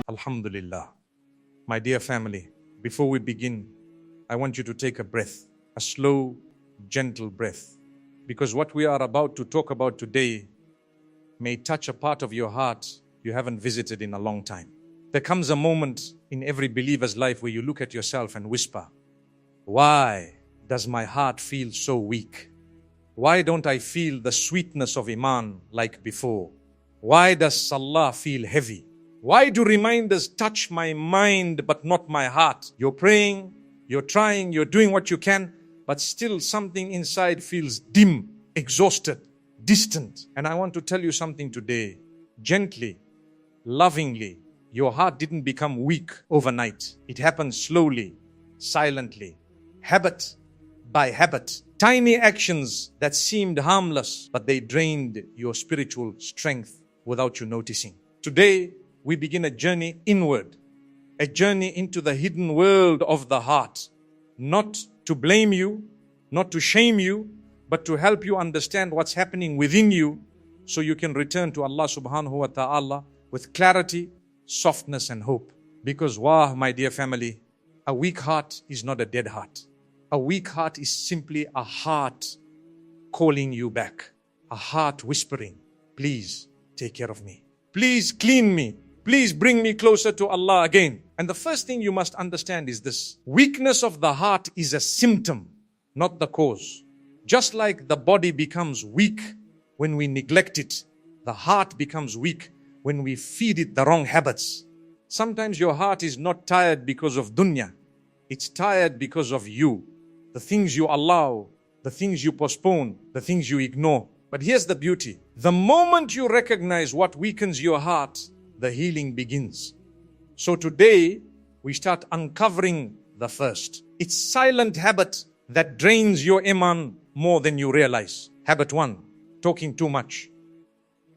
Alhamdulillah. My dear family, before we begin, I want you to take a breath, a slow, gentle breath, because what we are about to talk about today may touch a part of your heart you haven't visited in a long time. There comes a moment in every believer's life where you look at yourself and whisper, why does my heart feel so weak? Why don't I feel the sweetness of iman like before? Why does salah feel heavy? Why do reminders touch my mind but not my heart? You're praying, you're trying, you're doing what you can, but still something inside feels dim, exhausted, distant. And I want to tell you something today. Gently, lovingly, your heart didn't become weak overnight. It happened slowly, silently, habit by habit. Tiny actions that seemed harmless, but they drained your spiritual strength without you noticing. Today, we begin a journey inward, a journey into the hidden world of the heart. Not to blame you, not to shame you, but to help you understand what's happening within you so you can return to Allah subhanahu wa ta'ala with clarity, softness and hope. Because my dear family, a weak heart is not a dead heart. A weak heart is simply a heart calling you back. A heart whispering, please take care of me. Please clean me. Please bring me closer to Allah again. And the first thing you must understand is this. Weakness of the heart is a symptom, not the cause. Just like the body becomes weak when we neglect it, the heart becomes weak when we feed it the wrong habits. Sometimes your heart is not tired because of dunya. It's tired because of you. The things you allow, the things you postpone, the things you ignore. But here's the beauty. The moment you recognize what weakens your heart, the healing begins. So today, we start uncovering the first. It's silent habit that drains your iman more than you realize. Habit 1, talking too much.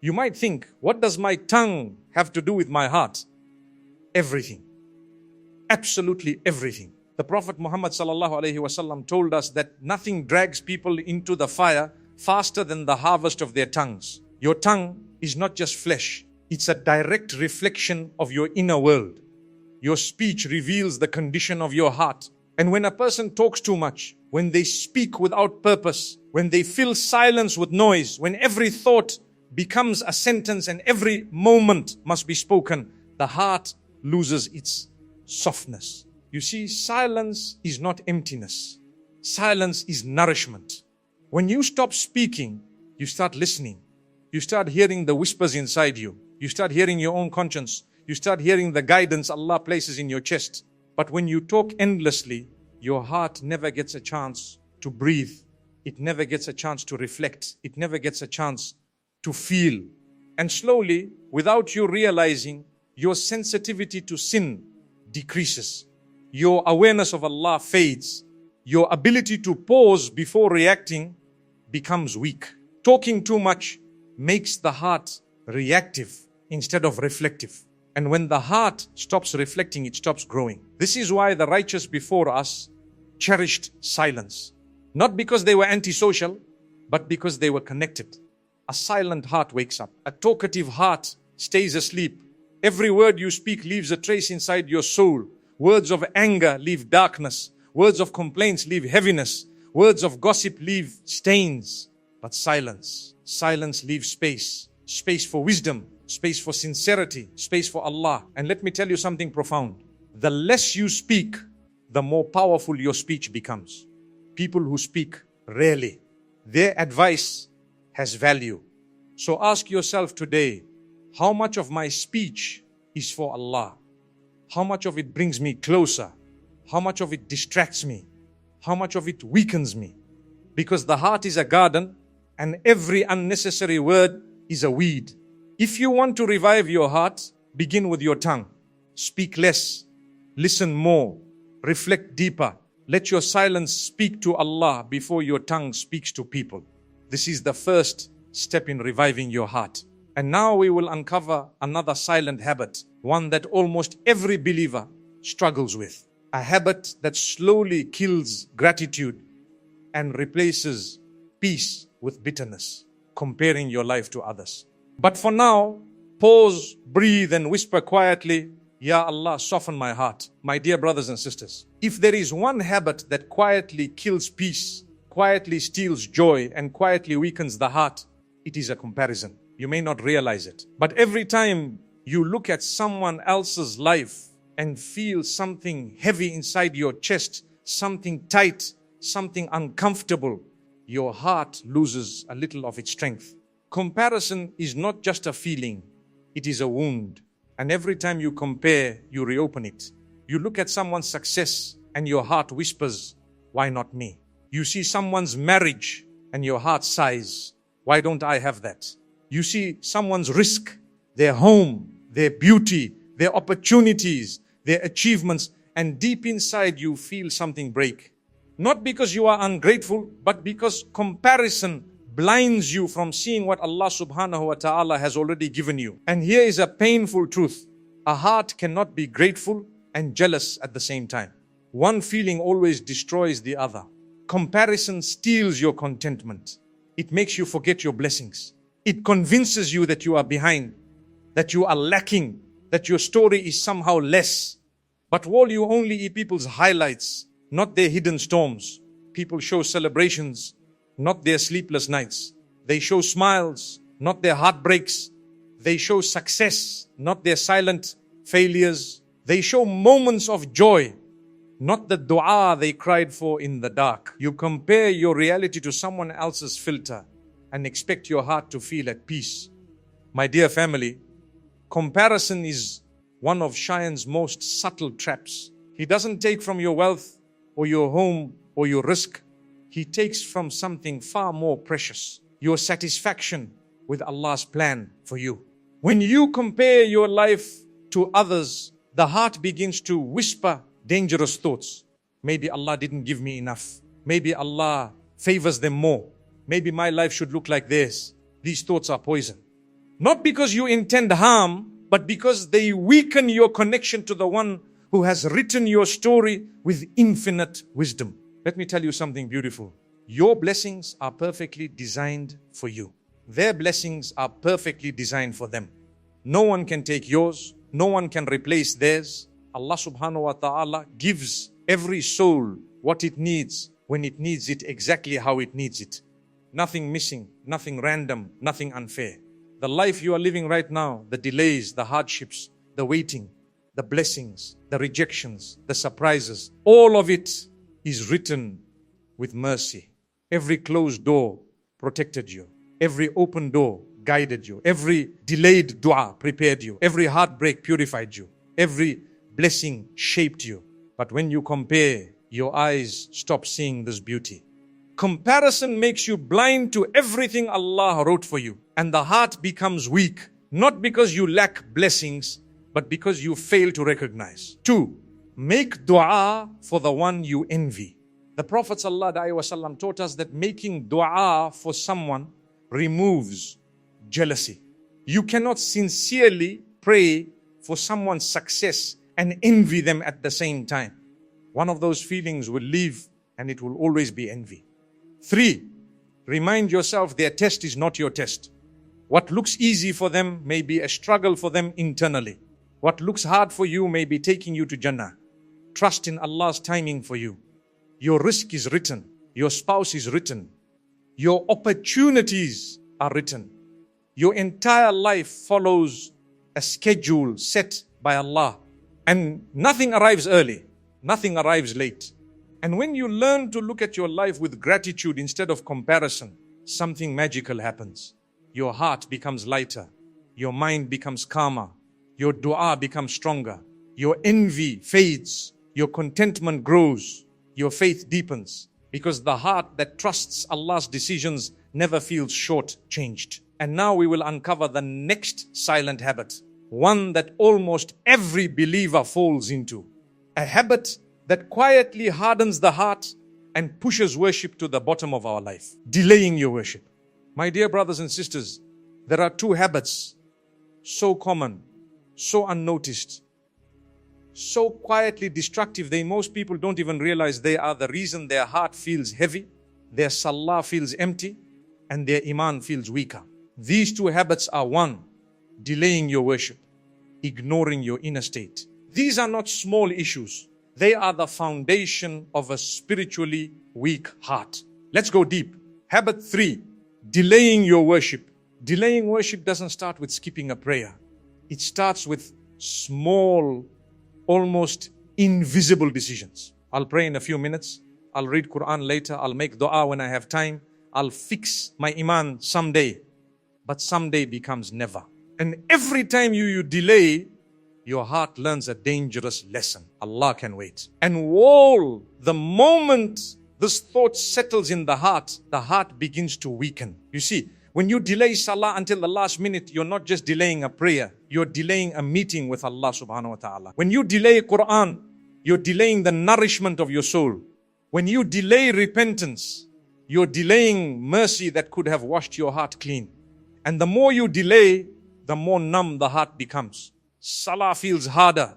You might think, what does my tongue have to do with my heart? Everything. Absolutely everything. The Prophet Muhammad sallallahu alaihi wasallam told us that nothing drags people into the fire faster than the harvest of their tongues. Your tongue is not just flesh. It's a direct reflection of your inner world. Your speech reveals the condition of your heart. And when a person talks too much, when they speak without purpose, when they fill silence with noise, when every thought becomes a sentence and every moment must be spoken, the heart loses its softness. You see, silence is not emptiness. Silence is nourishment. When you stop speaking, you start listening. You start hearing the whispers inside you. You start hearing your own conscience. You start hearing the guidance Allah places in your chest. But when you talk endlessly, your heart never gets a chance to breathe. It never gets a chance to reflect. It never gets a chance to feel. And slowly, without you realizing, your sensitivity to sin decreases. Your awareness of Allah fades. Your ability to pause before reacting becomes weak. Talking too much makes the heart reactive instead of reflective. And when the heart stops reflecting, it stops growing. This is why the righteous before us cherished silence. Not because they were antisocial, but because they were connected. A silent heart wakes up. A talkative heart stays asleep. Every word you speak leaves a trace inside your soul. Words of anger leave darkness. Words of complaints leave heaviness. Words of gossip leave stains. But silence leaves space. Space for wisdom. Space for sincerity, space for Allah. And let me tell you something profound. The less you speak, the more powerful your speech becomes. People who speak rarely, their advice has value. So ask yourself today, how much of my speech is for Allah? How much of it brings me closer? How much of it distracts me? How much of it weakens me? Because the heart is a garden and every unnecessary word is a weed. If you want to revive your heart, begin with your tongue. Speak less, listen more, reflect deeper. Let your silence speak to Allah before your tongue speaks to people. This is the first step in reviving your heart. And now we will uncover another silent habit, one that almost every believer struggles with. A habit that slowly kills gratitude and replaces peace with bitterness, comparing your life to others. But for now, pause, breathe, and whisper quietly, Ya Allah, soften my heart. My dear brothers and sisters, if there is one habit that quietly kills peace, quietly steals joy, and quietly weakens the heart, it is a comparison. You may not realize it, but every time you look at someone else's life and feel something heavy inside your chest, something tight, something uncomfortable, your heart loses a little of its strength. Comparison is not just a feeling, it is a wound. And every time you compare, you reopen it. You look at someone's success and your heart whispers, why not me? You see someone's marriage and your heart sighs, why don't I have that? You see someone's risk, their home, their beauty, their opportunities, their achievements, and deep inside you feel something break. Not because you are ungrateful, but because comparison blinds you from seeing what Allah subhanahu wa ta'ala has already given you. And here is a painful truth. A heart cannot be grateful and jealous at the same time. One feeling always destroys the other. Comparison steals your contentment. It makes you forget your blessings. It convinces you that you are behind, that you are lacking, that your story is somehow less. But while you only see people's highlights, not their hidden storms. People show celebrations, not their sleepless nights. They show smiles, not their heartbreaks. They show success, not their silent failures. They show moments of joy, not the dua they cried for in the dark. You compare your reality to someone else's filter and expect your heart to feel at peace. My dear family, comparison is one of Shaitan's most subtle traps. He doesn't take from your wealth or your home or your risk. He takes from something far more precious, your satisfaction with Allah's plan for you. When you compare your life to others, the heart begins to whisper dangerous thoughts. Maybe Allah didn't give me enough. Maybe Allah favors them more. Maybe my life should look like theirs. These thoughts are poison. Not because you intend harm, but because they weaken your connection to the one who has written your story with infinite wisdom. Let me tell you something beautiful. Your blessings are perfectly designed for you. Their blessings are perfectly designed for them. No one can take yours. No one can replace theirs. Allah subhanahu wa ta'ala gives every soul what it needs when it needs it exactly how it needs it. Nothing missing, nothing random, nothing unfair. The life you are living right now, the delays, the hardships, the waiting, the blessings, the rejections, the surprises, all of it is written with mercy. Every closed door protected you. Every open door guided you. Every delayed dua prepared you. Every heartbreak purified you. Every blessing shaped you. But when you compare, your eyes stop seeing this beauty. Comparison makes you blind to everything Allah wrote for you. And the heart becomes weak, not because you lack blessings, but because you fail to recognize. 2, make dua for the one you envy. The Prophet ﷺ taught us that making dua for someone removes jealousy. You cannot sincerely pray for someone's success and envy them at the same time. One of those feelings will leave and it will always be envy. 3, remind yourself their test is not your test. What looks easy for them may be a struggle for them internally. What looks hard for you may be taking you to Jannah. Trust in Allah's timing for you. Your risk is written. Your spouse is written. Your opportunities are written. Your entire life follows a schedule set by Allah. And nothing arrives early. Nothing arrives late. And when you learn to look at your life with gratitude instead of comparison, something magical happens. Your heart becomes lighter. Your mind becomes calmer. Your dua becomes stronger. Your envy fades. Your contentment grows. Your faith deepens. Because the heart that trusts Allah's decisions never feels short-changed. And now we will uncover the next silent habit. One that almost every believer falls into. A habit that quietly hardens the heart and pushes worship to the bottom of our life. Delaying your worship. My dear brothers and sisters, there are 2 habits so common, so unnoticed, so quietly destructive that most people don't even realize they are the reason their heart feels heavy their salah feels empty and their iman feels weaker. These two habits are: one, delaying your worship, ignoring your inner state. These are not small issues. They are the foundation of a spiritually weak heart. Let's go deep. Habit 3, delaying your worship. Delaying worship doesn't start with skipping a prayer. It starts with small, almost invisible decisions. I'll pray in a few minutes. I'll read Quran later. I'll make dua when I have time. I'll fix my iman someday. But someday becomes never. And every time you delay, your heart learns a dangerous lesson. Allah can wait. And the moment this thought settles in the heart begins to weaken. You see, when you delay salah until the last minute, you're not just delaying a prayer, you're delaying a meeting with Allah subhanahu wa ta'ala. When you delay Quran, you're delaying the nourishment of your soul. When you delay repentance, you're delaying mercy that could have washed your heart clean. And the more you delay, the more numb the heart becomes. Salah feels harder.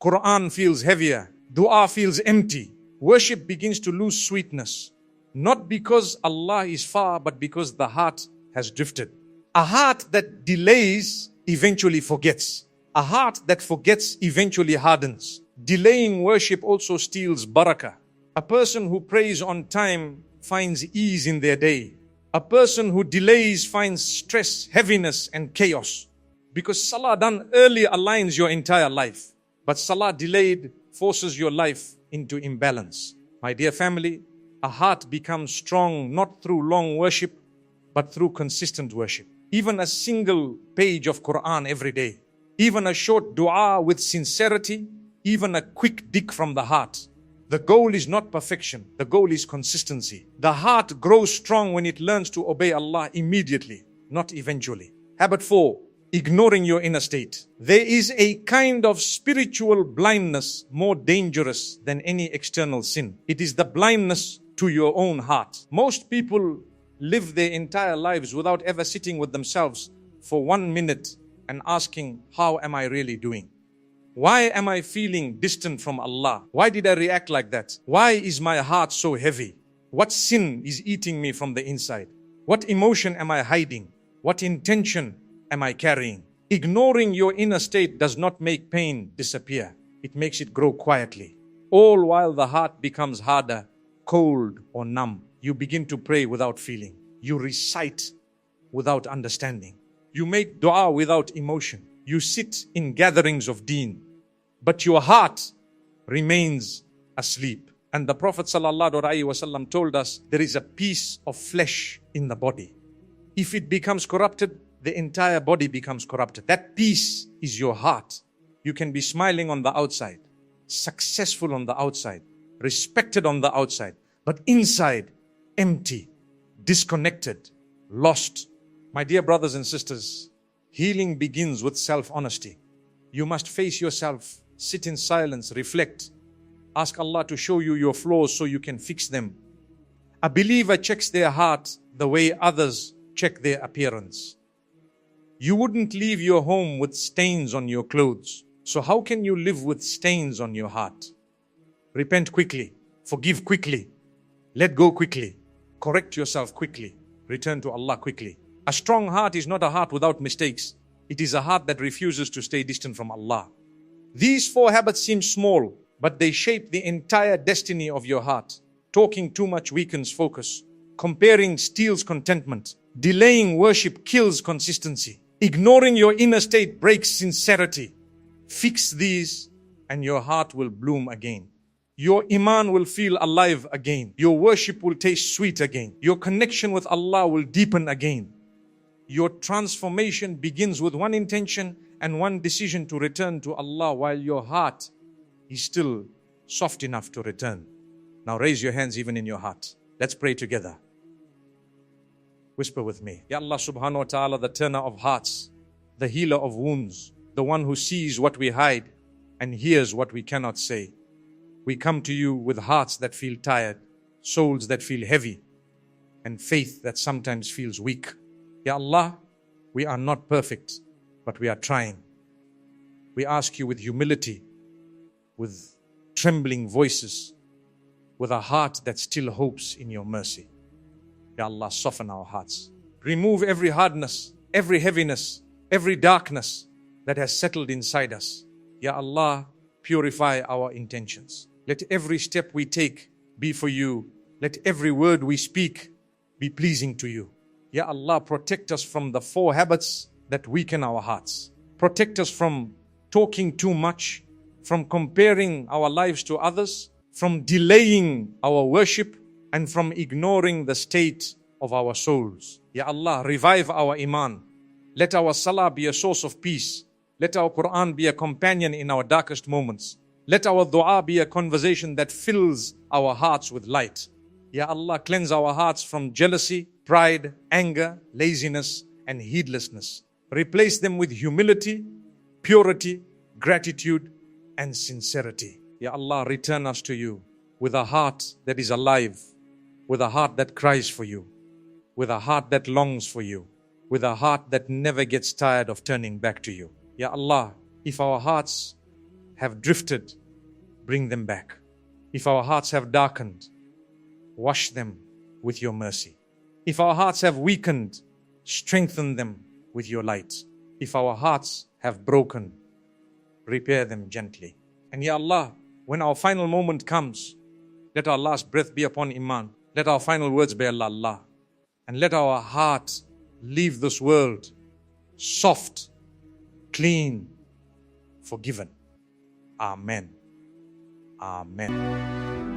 Quran feels heavier. Dua feels empty. Worship begins to lose sweetness. Not because Allah is far, but because the heart has drifted. A heart that delays eventually forgets. A heart that forgets eventually hardens. Delaying worship also steals barakah. A person who prays on time finds ease in their day. A person who delays finds stress, heaviness, and chaos. Because salah done early aligns your entire life. But salah delayed forces your life into imbalance. My dear family, a heart becomes strong not through long worship, but through consistent worship. Even a single page of Quran every day, even a short dua with sincerity, even a quick dig from the heart. The goal is not perfection, the goal is consistency. The heart grows strong when it learns to obey Allah immediately, not eventually. Habit 4, ignoring your inner state. There is a kind of spiritual blindness more dangerous than any external sin. It is the blindness to your own heart. Most people live their entire lives without ever sitting with themselves for 1 minute and asking, how am I really doing? Why am I feeling distant from Allah? Why did I react like that? Why is my heart so heavy? What sin is eating me from the inside? What emotion am I hiding? What intention am I carrying? Ignoring your inner state does not make pain disappear. It makes it grow quietly. All while the heart becomes harder, cold, or numb. You begin to pray without feeling. You recite without understanding. You make dua without emotion. You sit in gatherings of deen, but your heart remains asleep. And the Prophet ﷺ told us there is a piece of flesh in the body. If it becomes corrupted, the entire body becomes corrupted. That piece is your heart. You can be smiling on the outside, successful on the outside, respected on the outside, but inside, empty, disconnected, lost. My dear brothers and sisters, healing begins with self-honesty. You must face yourself, sit in silence, reflect. Ask Allah to show you your flaws so you can fix them. A believer checks their heart the way others check their appearance. You wouldn't leave your home with stains on your clothes. So how can you live with stains on your heart? Repent quickly, forgive quickly, let go quickly, correct yourself quickly, return to Allah quickly. A strong heart is not a heart without mistakes. It is a heart that refuses to stay distant from Allah. These 4 habits seem small, but they shape the entire destiny of your heart. Talking too much weakens focus. Comparing steals contentment. Delaying worship kills consistency. Ignoring your inner state breaks sincerity. Fix these and your heart will bloom again. Your iman will feel alive again. Your worship will taste sweet again. Your connection with Allah will deepen again. Your transformation begins with one intention and one decision to return to Allah while your heart is still soft enough to return. Now raise your hands even in your heart. Let's pray together. Whisper with me. Ya Allah subhanahu wa ta'ala, the turner of hearts, the healer of wounds, the one who sees what we hide and hears what we cannot say. We come to you with hearts that feel tired, souls that feel heavy, and faith that sometimes feels weak. Ya Allah, we are not perfect, but we are trying. We ask you with humility, with trembling voices, with a heart that still hopes in your mercy. Ya Allah, soften our hearts. Remove every hardness, every heaviness, every darkness that has settled inside us. Ya Allah, purify our intentions. Let every step we take be for you. Let every word we speak be pleasing to you. Ya Allah, protect us from the 4 habits that weaken our hearts. Protect us from talking too much, from comparing our lives to others, from delaying our worship, and from ignoring the state of our souls. Ya Allah, revive our iman. Let our salah be a source of peace. Let our Quran be a companion in our darkest moments. Let our dua be a conversation that fills our hearts with light. Ya Allah, cleanse our hearts from jealousy, pride, anger, laziness, and heedlessness. Replace them with humility, purity, gratitude, and sincerity. Ya Allah, return us to you with a heart that is alive, with a heart that cries for you, with a heart that longs for you, with a heart that never gets tired of turning back to you. Ya Allah, if our hearts have drifted, bring them back. If our hearts have darkened, wash them with your mercy. If our hearts have weakened, strengthen them with your light. If our hearts have broken, repair them gently. And Ya Allah, when our final moment comes, let our last breath be upon iman. Let our final words be Allah, Allah. And let our heart leave this world soft, clean, forgiven. Amen. Amen.